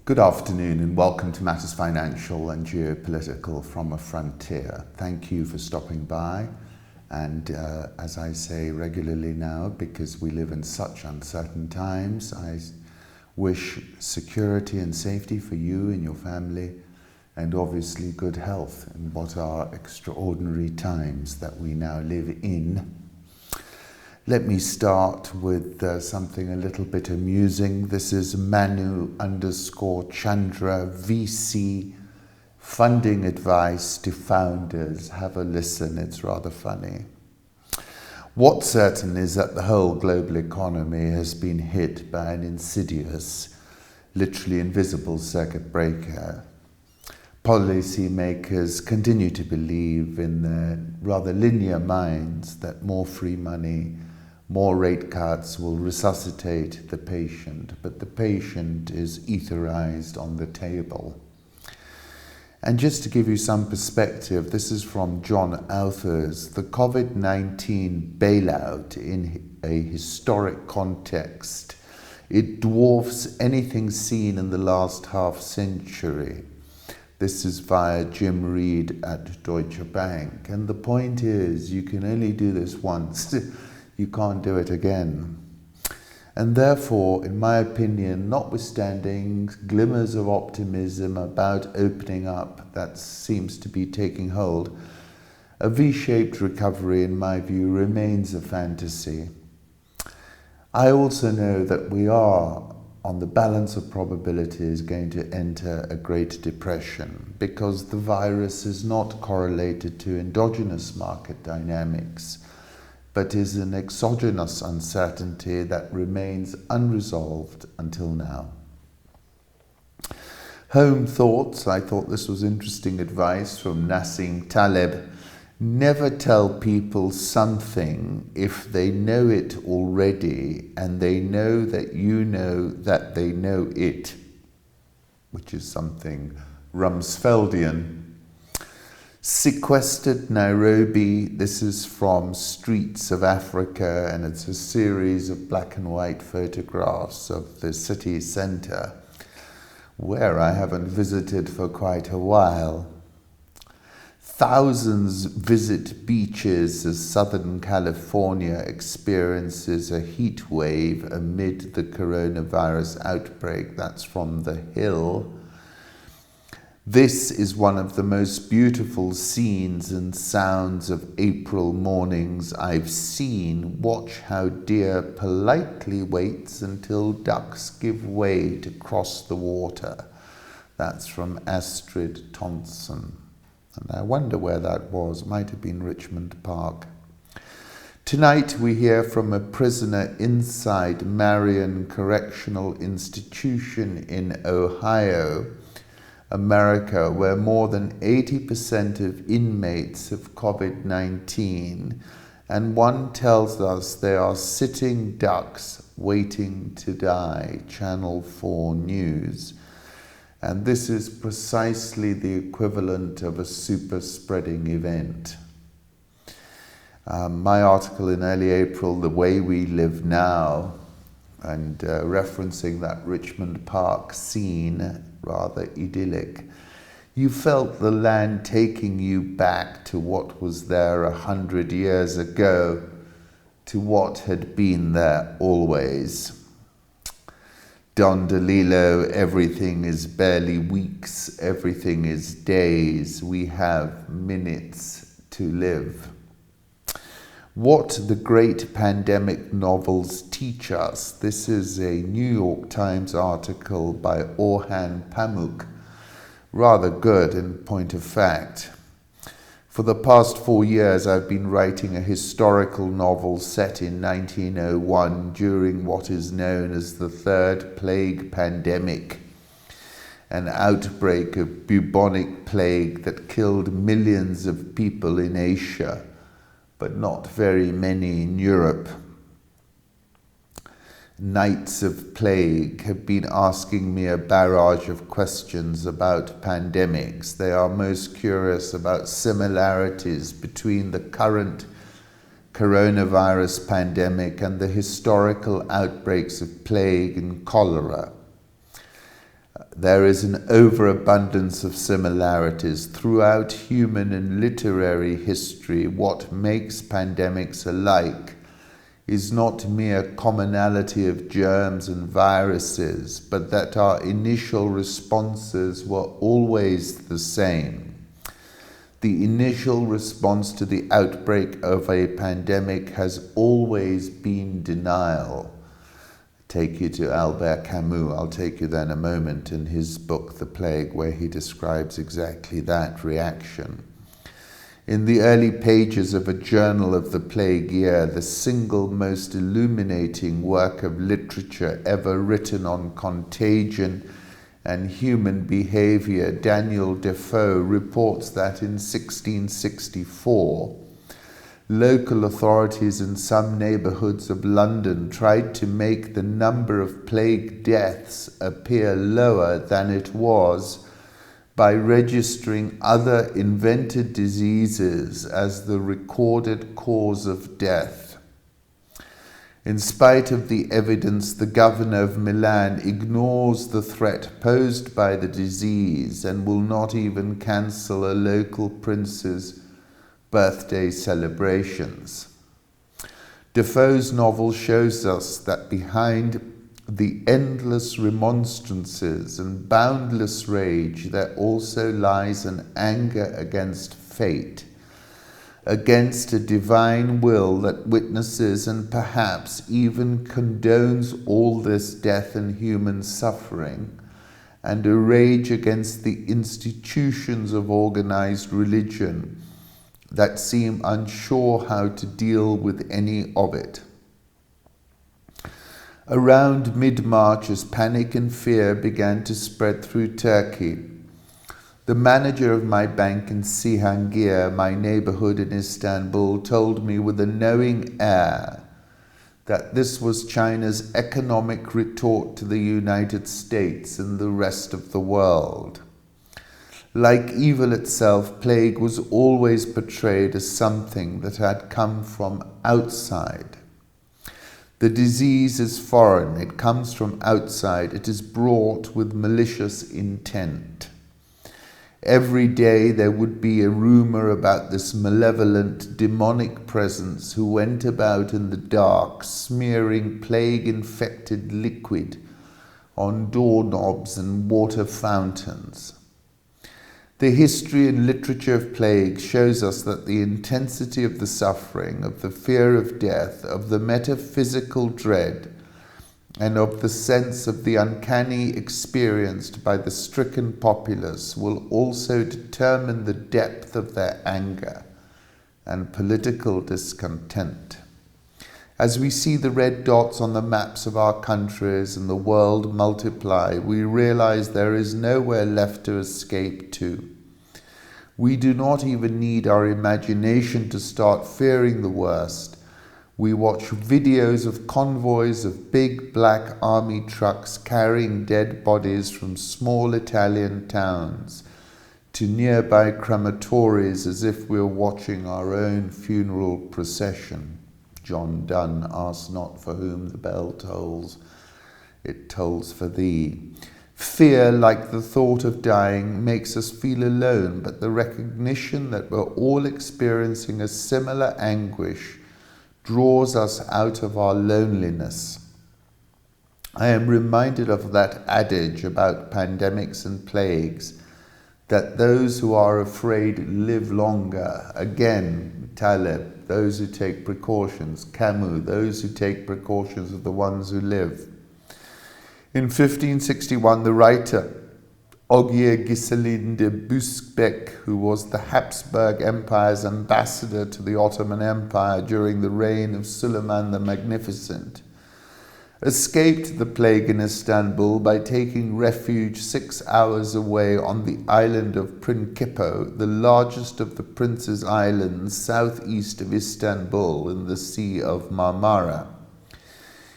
Good afternoon and welcome to Matters Financial and Geopolitical from a Frontier. Thank you for stopping by, and as I say regularly now, because we live in such uncertain times, I wish security and safety for you and your family, and obviously good health in what are extraordinary times that we now live in. Let me start with something a little bit amusing. This is Manu_Chandra VC funding advice to founders. Have a listen, it's rather funny. What's certain is that the whole global economy has been hit by an insidious, literally invisible circuit breaker. Policymakers continue to believe in their rather linear minds that more free money, more rate cuts will resuscitate the patient, but the patient is etherized on the table. And just to give you some perspective, this is from John Authers, the COVID-19 bailout in a historic context. It dwarfs anything seen in the last half century. This is via Jim Reed at Deutsche Bank. And the point is, you can only do this once. You can't do it again. And therefore, in my opinion, notwithstanding glimmers of optimism about opening up that seems to be taking hold, a V-shaped recovery, in my view, remains a fantasy. I also know that we are, on the balance of probabilities, going to enter a Great Depression because the virus is not correlated to endogenous market dynamics, but is an exogenous uncertainty that remains unresolved until now. Home thoughts. I thought this was interesting advice from Nassim Taleb. Never tell people something if they know it already and they know that you know that they know it, which is something Rumsfeldian. Sequestered Nairobi. This is from Streets of Africa, and it's a series of black and white photographs of the city centre, where I haven't visited for quite a while. Thousands visit beaches as Southern California experiences a heat wave amid the coronavirus outbreak. That's from The Hill. This is one of the most beautiful scenes and sounds of April mornings I've seen. Watch how deer politely waits until ducks give way to cross the water. That's from Astrid Thompson. And I wonder where that was. Might have been Richmond Park. Tonight we hear from a prisoner inside Marion Correctional Institution in Ohio, America, where more than 80% of inmates have COVID-19, and one tells us they are sitting ducks waiting to die, Channel 4 News. And this is precisely the equivalent of a super spreading event. My article in early April, The Way We Live Now, and referencing that Richmond Park scene, rather idyllic. You felt the land taking you back to what was there 100 years ago, to what had been there always. Don DeLillo, everything is barely weeks, everything is days, we have minutes to live. What the great pandemic novels teach us. This is a New York Times article by Orhan Pamuk. Rather good in point of fact. For the past 4 years, I've been writing a historical novel set in 1901 during what is known as the Third Plague Pandemic, an outbreak of bubonic plague that killed millions of people in Asia, but not very many in Europe. Knights of Plague have been asking me a barrage of questions about pandemics. They are most curious about similarities between the current coronavirus pandemic and the historical outbreaks of plague and cholera. There is an overabundance of similarities throughout human and literary history. What makes pandemics alike is not mere commonality of germs and viruses, but that our initial responses were always the same. The initial response to the outbreak of a pandemic has always been denial. Take you to Albert Camus. I'll take you there in a moment in his book, The Plague, where he describes exactly that reaction. In the early pages of a journal of the plague year, the single most illuminating work of literature ever written on contagion and human behavior, Daniel Defoe reports that in 1664, local authorities in some neighbourhoods of London tried to make the number of plague deaths appear lower than it was by registering other invented diseases as the recorded cause of death. In spite of the evidence, the governor of Milan ignores the threat posed by the disease and will not even cancel a local prince's birthday celebrations. Defoe's novel shows us that behind the endless remonstrances and boundless rage, there also lies an anger against fate, against a divine will that witnesses and perhaps even condones all this death and human suffering, and a rage against the institutions of organized religion that seem unsure how to deal with any of it. Around mid-March, as panic and fear began to spread through Turkey, the manager of my bank in Cihangir, my neighborhood in Istanbul, told me with a knowing air that this was China's economic retort to the United States and the rest of the world. Like evil itself, plague was always portrayed as something that had come from outside. The disease is foreign, it comes from outside, it is brought with malicious intent. Every day there would be a rumor about this malevolent, demonic presence who went about in the dark, smearing plague-infected liquid on doorknobs and water fountains. The history and literature of plague shows us that the intensity of the suffering, of the fear of death, of the metaphysical dread, and of the sense of the uncanny experienced by the stricken populace will also determine the depth of their anger and political discontent. As we see the red dots on the maps of our countries and the world multiply, we realize there is nowhere left to escape to. We do not even need our imagination to start fearing the worst. We watch videos of convoys of big black army trucks carrying dead bodies from small Italian towns to nearby crematories as if we're watching our own funeral procession. John Donne, ask not for whom the bell tolls, it tolls for thee. Fear, like the thought of dying, makes us feel alone, but the recognition that we're all experiencing a similar anguish draws us out of our loneliness. I am reminded of that adage about pandemics and plagues, that those who are afraid live longer. Again, Taleb, those who take precautions. Camus, those who take precautions are the ones who live. In 1561, the writer Ogier Ghiselin de Busbecq, who was the Habsburg Empire's ambassador to the Ottoman Empire during the reign of Suleiman the Magnificent, escaped the plague in Istanbul by taking refuge 6 hours away on the island of Principo, the largest of the Prince's Islands southeast of Istanbul in the Sea of Marmara.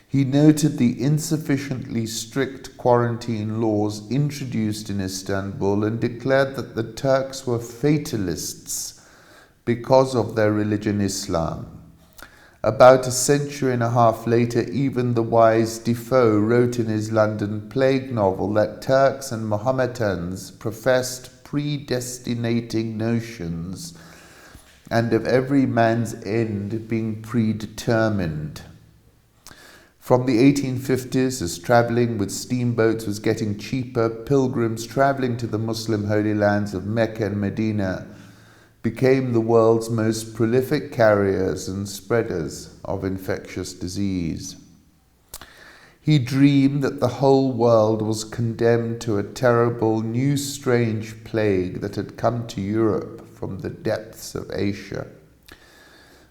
He noted the insufficiently strict quarantine laws introduced in Istanbul and declared that the Turks were fatalists because of their religion Islam. About a century and a half later, even the wise Defoe wrote in his London plague novel that Turks and Mohammedans professed predestinating notions and of every man's end being predetermined. From the 1850s, as travelling with steamboats was getting cheaper, pilgrims travelling to the Muslim holy lands of Mecca and Medina became the world's most prolific carriers and spreaders of infectious disease. He dreamed that the whole world was condemned to a terrible new strange plague that had come to Europe from the depths of Asia.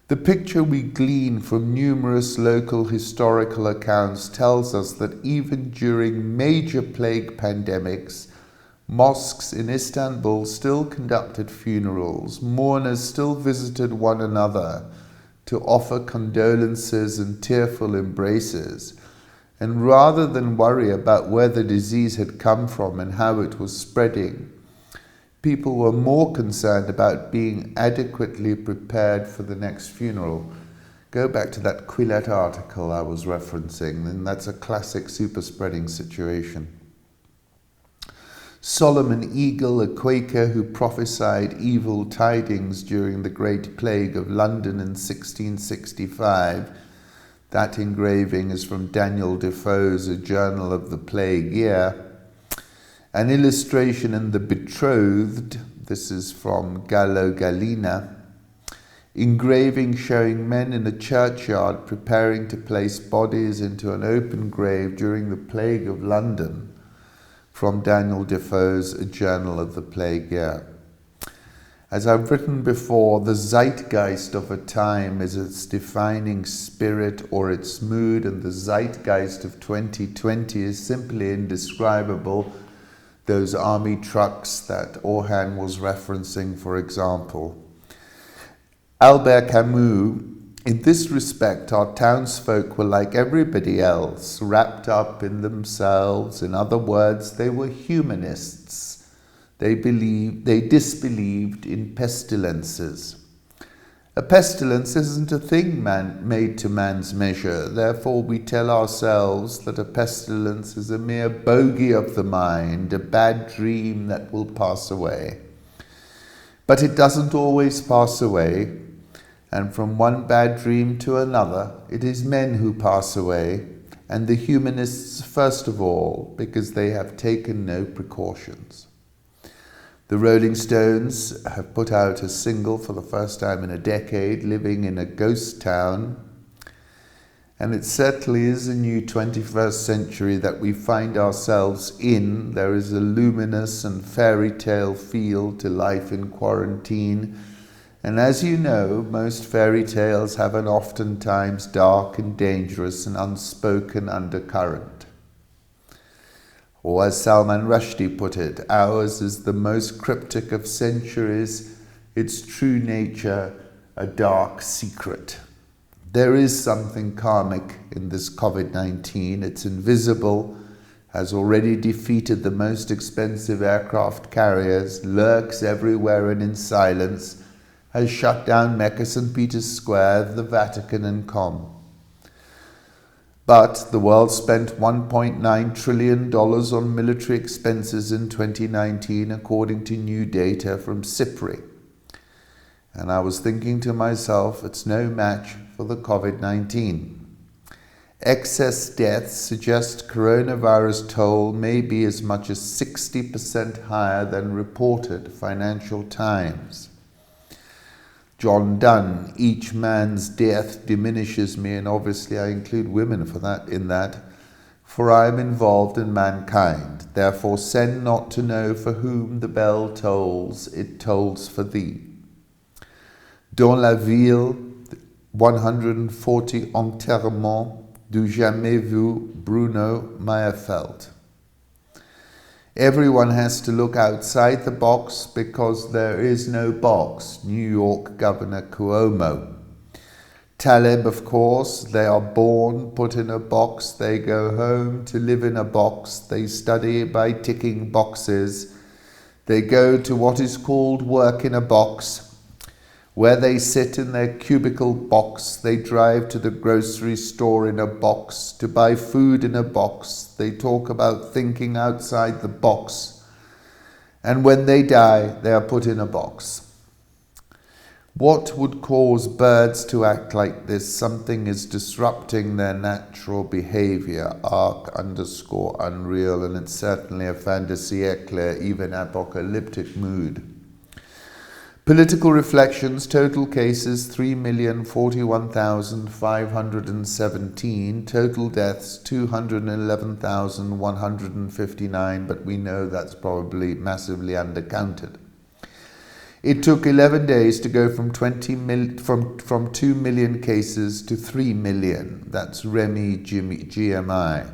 The picture we glean from numerous local historical accounts tells us that even during major plague pandemics, mosques in Istanbul still conducted funerals, mourners still visited one another to offer condolences and tearful embraces, and rather than worry about where the disease had come from and how it was spreading, people were more concerned about being adequately prepared for the next funeral. Go back to that Quillette article I was referencing, and that's a classic super spreading situation. Solomon Eagle, a Quaker who prophesied evil tidings during the Great Plague of London in 1665. That engraving is from Daniel Defoe's A Journal of the Plague Year. An illustration in The Betrothed, this is from Gallo Gallina. Engraving showing men in a churchyard preparing to place bodies into an open grave during the Plague of London, from Daniel Defoe's A Journal of the Plague Year. As I've written before, the zeitgeist of a time is its defining spirit or its mood, and the zeitgeist of 2020 is simply indescribable. Those army trucks that Orhan was referencing, for example. Albert Camus, in this respect, our townsfolk were like everybody else, wrapped up in themselves. In other words, they were humanists. They disbelieved in pestilences. A pestilence isn't a thing made to man's measure. Therefore, we tell ourselves that a pestilence is a mere bogey of the mind, a bad dream that will pass away. But it doesn't always pass away. And from one bad dream to another, it is men who pass away, and the humanists first of all, because they have taken no precautions. The Rolling Stones have put out a single for the first time in a decade, Living in a Ghost Town, and it certainly is a new 21st century that we find ourselves in. There is a luminous and fairy tale feel to life in quarantine. And as you know, most fairy tales have an oftentimes dark and dangerous and unspoken undercurrent. Or as Salman Rushdie put it, ours is the most cryptic of centuries, its true nature a dark secret. There is something karmic in this COVID-19. It's invisible, has already defeated the most expensive aircraft carriers, lurks everywhere and in silence, has shut down Mecca, St. Peter's Square, the Vatican and Com. But the world spent $1.9 trillion on military expenses in 2019, according to new data from SIPRI. And I was thinking to myself, it's no match for the COVID-19. Excess deaths suggest coronavirus toll may be as much as 60% higher than reported, Financial Times. John Donne, each man's death diminishes me, and obviously I include women in that, for I am involved in mankind. Therefore send not to know for whom the bell tolls, it tolls for thee. Dans la ville, 140 enterrements du jamais vu, Bruno Meyerfeld. Everyone has to look outside the box because there is no box. New York Governor Cuomo. Taleb, of course, they are born, put in a box, they go home to live in a box, they study by ticking boxes, they go to what is called work in a box. where they sit in their cubicle box, they drive to the grocery store in a box, to buy food in a box, they talk about thinking outside the box, and when they die, they are put in a box. What would cause birds to act like this? Something is disrupting their natural behavior, arc_unreal, and it's certainly a fin de siècle, even apocalyptic mood. Political reflections, total cases 3,041,517, total deaths 211,159, but we know that's probably massively undercounted. It took 11 days to go from 2 million cases to 3 million. That's GMI.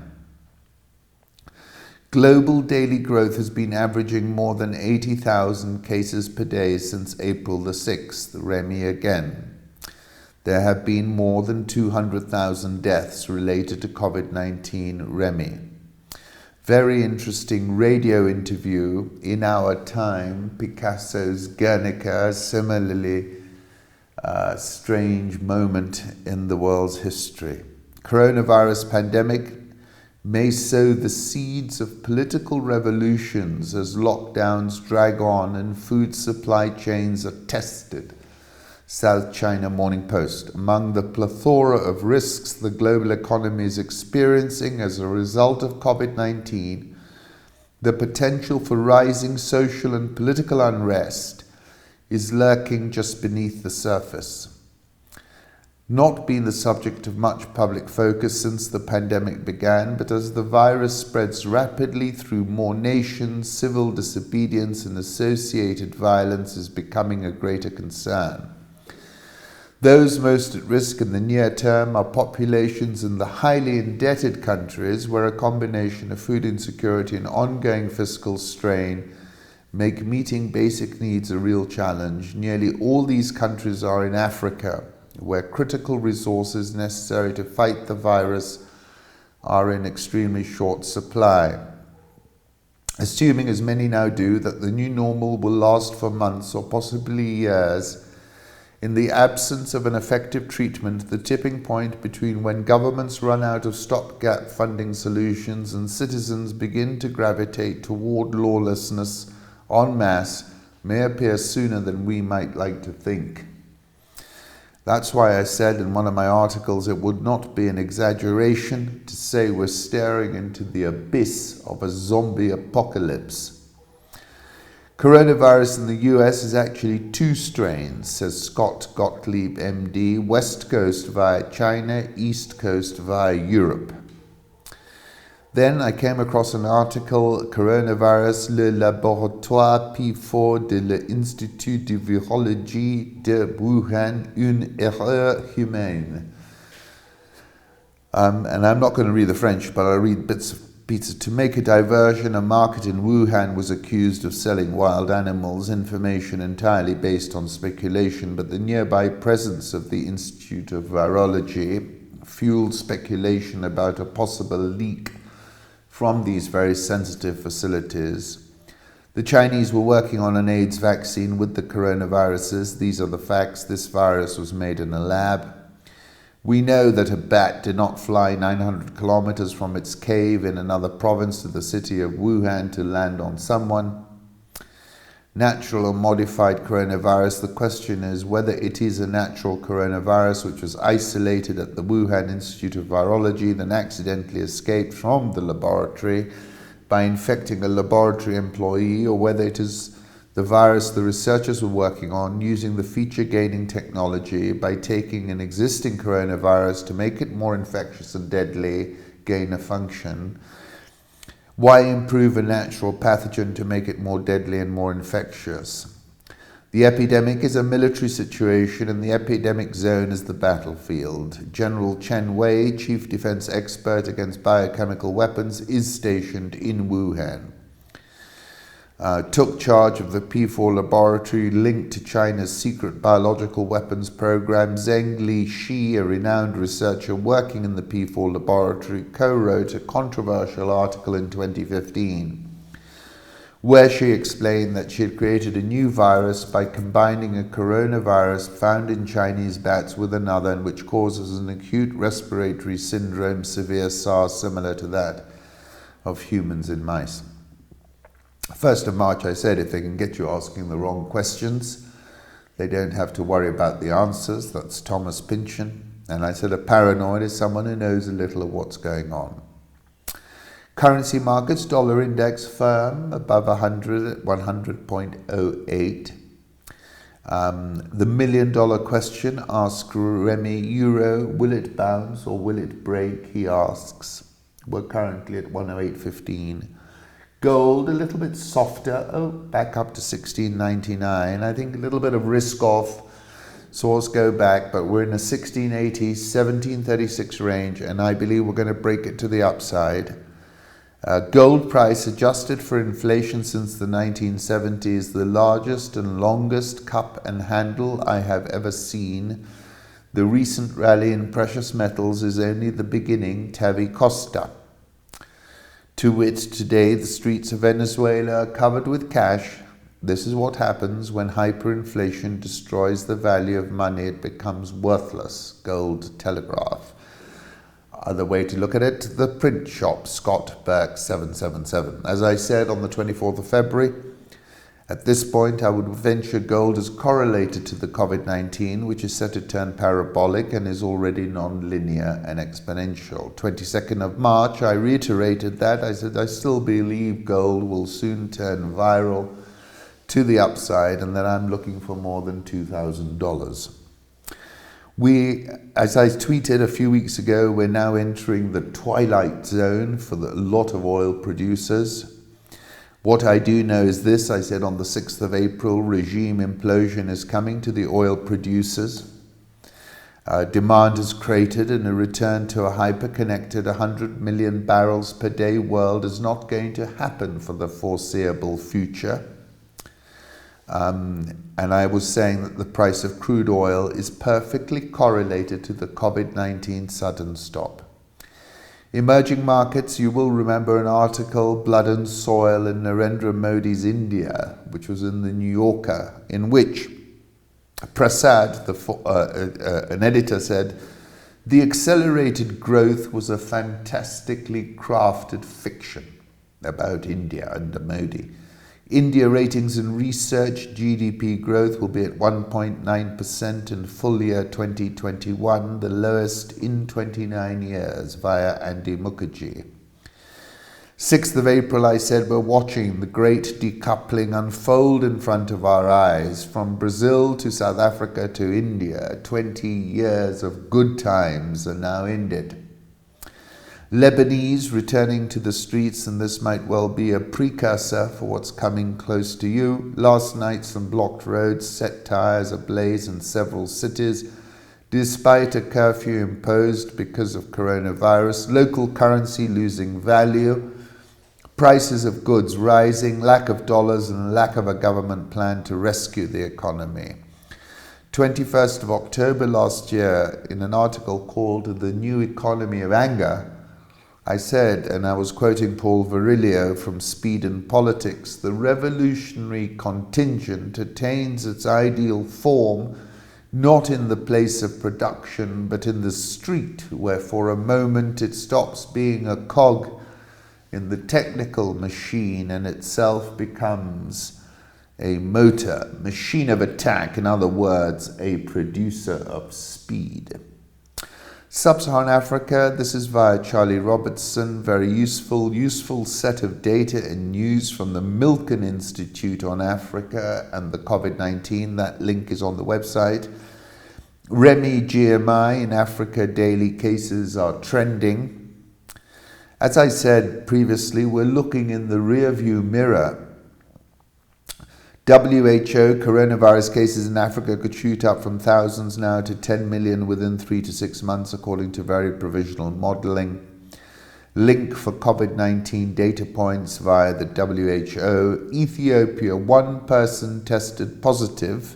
Global daily growth has been averaging more than 80,000 cases per day since April the 6th, REMI again. There have been more than 200,000 deaths related to COVID-19, REMI. Very interesting radio interview, In Our Time, Picasso's Guernica, similarly strange moment in the world's history. Coronavirus pandemic may sow the seeds of political revolutions as lockdowns drag on and food supply chains are tested. South China Morning Post. Among the plethora of risks the global economy is experiencing as a result of COVID-19, the potential for rising social and political unrest is lurking just beneath the surface. Not been the subject of much public focus since the pandemic began, but as the virus spreads rapidly through more nations, civil disobedience and associated violence is becoming a greater concern. Those most at risk in the near term are populations in the highly indebted countries where a combination of food insecurity and ongoing fiscal strain make meeting basic needs a real challenge. Nearly all these countries are in Africa, where critical resources necessary to fight the virus are in extremely short supply. Assuming, as many now do, that the new normal will last for months or possibly years, in the absence of an effective treatment, the tipping point between when governments run out of stopgap funding solutions and citizens begin to gravitate toward lawlessness en masse may appear sooner than we might like to think. That's why I said in one of my articles it would not be an exaggeration to say we're staring into the abyss of a zombie apocalypse. Coronavirus in the US is actually two strains, says Scott Gottlieb, MD, West Coast via China, East Coast via Europe. Then I came across an article, Coronavirus, le laboratoire P4 de l'Institut de Virologie de Wuhan, une erreur humaine. And I'm not going to read the French, but I'll read bits of pizza. To make a diversion, a market in Wuhan was accused of selling wild animals, information entirely based on speculation, but the nearby presence of the Institute of Virology fueled speculation about a possible leak from these very sensitive facilities. The Chinese were working on an AIDS vaccine with the coronaviruses. These are the facts. This virus was made in a lab. We know that a bat did not fly 900 kilometers from its cave in another province to the city of Wuhan to land on someone. Natural or modified coronavirus, the question is whether it is a natural coronavirus which was isolated at the Wuhan Institute of Virology, then accidentally escaped from the laboratory by infecting a laboratory employee, or whether it is the virus the researchers were working on using the feature-gaining technology by taking an existing coronavirus to make it more infectious and deadly, gain a function. Why improve a natural pathogen to make it more deadly and more infectious? The epidemic is a military situation and the epidemic zone is the battlefield. General Chen Wei, chief defense expert against biochemical weapons, is stationed in Wuhan. Took charge of the P4 laboratory linked to China's secret biological weapons program. Zheng Li-Shi, a renowned researcher working in the P4 laboratory, co-wrote a controversial article in 2015. where she explained that she had created a new virus by combining a coronavirus found in Chinese bats with another, and which causes an acute respiratory syndrome, severe SARS, similar to that of humans in mice. 1st of March, I said, if they can get you asking the wrong questions, they don't have to worry about the answers. That's Thomas Pynchon. And I said, a paranoid is someone who knows a little of what's going on. Currency markets, dollar index firm above 100 at 100.08. The $1 million question, ask Remy. Euro, will it bounce or will it break? He asks. We're currently at 108.15. Gold, a little bit softer. Back up to 16.99. I think a little bit of risk off. Saw us go back, but we're in a 1680, 1736 range, and I believe we're going to break it to the upside. Gold price adjusted for inflation since the 1970s, the largest and longest cup and handle I have ever seen. The recent rally in precious metals is only the beginning, Tavi Costa. To wit, today the streets of Venezuela are covered with cash. This is what happens when hyperinflation destroys the value of money. It becomes worthless. Gold Telegraph. Other way to look at it, the print shop, Scott Burke 777. As I said on the 24th of February, at this point I would venture gold is correlated to the COVID-19, which is set to turn parabolic and is already non-linear and exponential. 22nd of March, I reiterated that. I said I still believe gold will soon turn viral to the upside and that I'm looking for more than $2,000. As I tweeted a few weeks ago, we're now entering the twilight zone for a lot of oil producers. What I do know is this, I said on the 6th of April, regime implosion is coming to the oil producers. Demand is created and a return to a hyper-connected 100 million barrels per day world is not going to happen for the foreseeable future. And I was saying that the price of crude oil is perfectly correlated to the COVID-19 sudden stop. Emerging markets, you will remember an article, Blood and Soil in Narendra Modi's India, which was in the New Yorker, in which Prasad, an editor, said, the accelerated growth was a fantastically crafted fiction about India under Modi. India ratings and research GDP growth will be at 1.9% in full year 2021, the lowest in 29 years, via Andy Mukherjee. 6th of April, I said, we're watching the great decoupling unfold in front of our eyes. From Brazil to South Africa to India, 20 years of good times are now ended. Lebanese returning to the streets, and this might well be a precursor for what's coming close to you. Last night, some blocked roads set tires ablaze in several cities, despite a curfew imposed because of coronavirus. Local currency losing value, prices of goods rising, lack of dollars, and lack of a government plan to rescue the economy. 21st of October last year, in an article called The New Economy of Anger, I said, and I was quoting Paul Virilio from Speed and Politics, the revolutionary contingent attains its ideal form not in the place of production, but in the street, where for a moment it stops being a cog in the technical machine and itself becomes a motor, machine of attack, in other words, a producer of speed. Sub-Saharan Africa, this is via Charlie Robertson, very useful set of data and news from the Milken Institute on Africa and the COVID-19. That link is on the website. Remy GMI in Africa, daily cases are trending. As I said previously, we're looking in the rearview mirror. WHO coronavirus cases in Africa could shoot up from thousands now to 10 million within 3 to 6 months, according to very provisional modeling. Link for COVID-19 data points via the WHO. Ethiopia, one person tested positive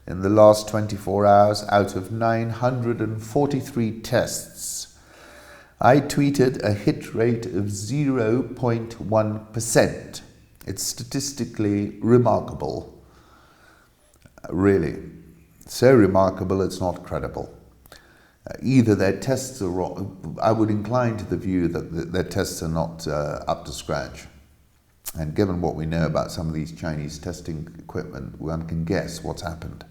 in the last 24 hours out of 943 tests. I tweeted a hit rate of 0.1%. It's statistically remarkable, really. So remarkable it's not credible. Either their tests are wrong. I would incline to the view that their tests are not up to scratch. And given what we know about some of these Chinese testing equipment, one can guess what's happened.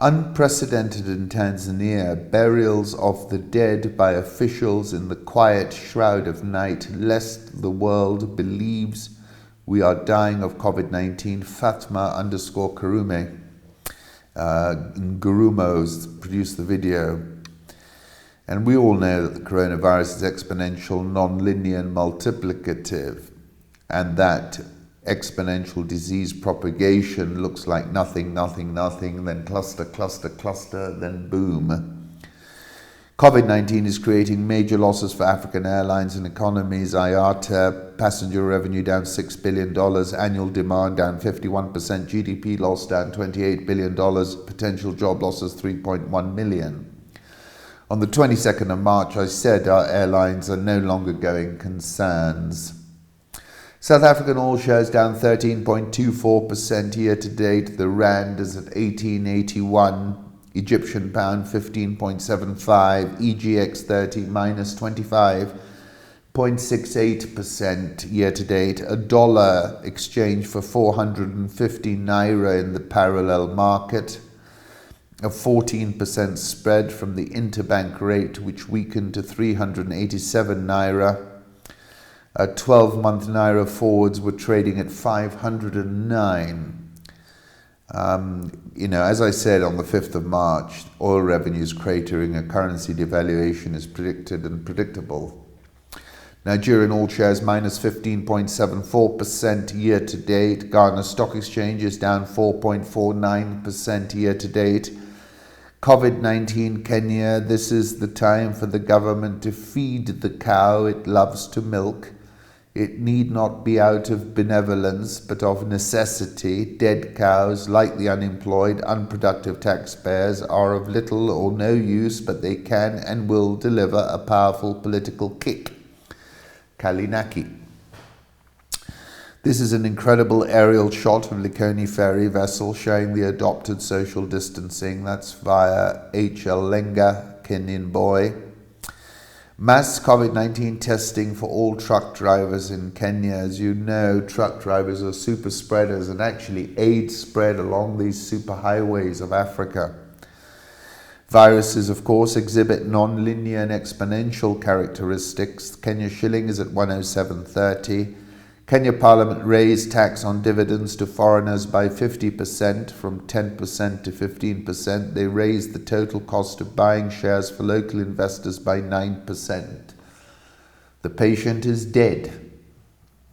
Unprecedented in Tanzania, burials of the dead by officials in the quiet shroud of night, lest the world believes we are dying of COVID-19. Fatma_Karume Ngurumo's produced the video. And we all know that the coronavirus is exponential, non-linear and multiplicative, and that exponential disease propagation looks like nothing, then cluster, then boom. COVID-19 is creating major losses for African airlines and economies. IATA, passenger revenue down $6 billion, annual demand down 51%, GDP loss down $28 billion, potential job losses 3.1 million. On the 22nd of March, I said our airlines are no longer going concerns. South African All Shares down 13.24% year to date. The Rand is at 18.81. Egyptian Pound 15.75. EGX 30 minus 25.68% year to date. A dollar exchange for 450 Naira in the parallel market. A 14% spread from the interbank rate, which weakened to 387 Naira. 12-month Naira forwards were trading at 509. As I said on the 5th of March, oil revenues cratering, a currency devaluation is predicted and predictable. Nigerian All Shares minus 15.74% year to date. Ghana Stock Exchange is down 4.49% year to date. COVID-19 Kenya, this is the time for the government to feed the cow it loves to milk. It need not be out of benevolence, but of necessity. Dead cows, like the unemployed, unproductive taxpayers, are of little or no use, but they can and will deliver a powerful political kick. Kalinaki. This is an incredible aerial shot of Likoni ferry vessel showing the adopted social distancing. That's via HL Lenga, Kenyan boy. Mass COVID-19 testing for all truck drivers in Kenya. As you know, truck drivers are super spreaders and actually aid spread along these super highways of Africa. Viruses, of course, exhibit non-linear and exponential characteristics. Kenya shilling is at 107.30. Kenya Parliament raised tax on dividends to foreigners by 50%, from 10% to 15%. They raised the total cost of buying shares for local investors by 9%. The patient is dead.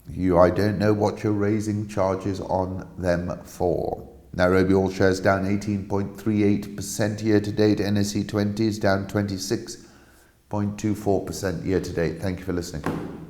I don't know what you're raising charges on them for. Nairobi All Shares down 18.38% year to date. NSE20 is down 26.24% year to date. Thank you for listening.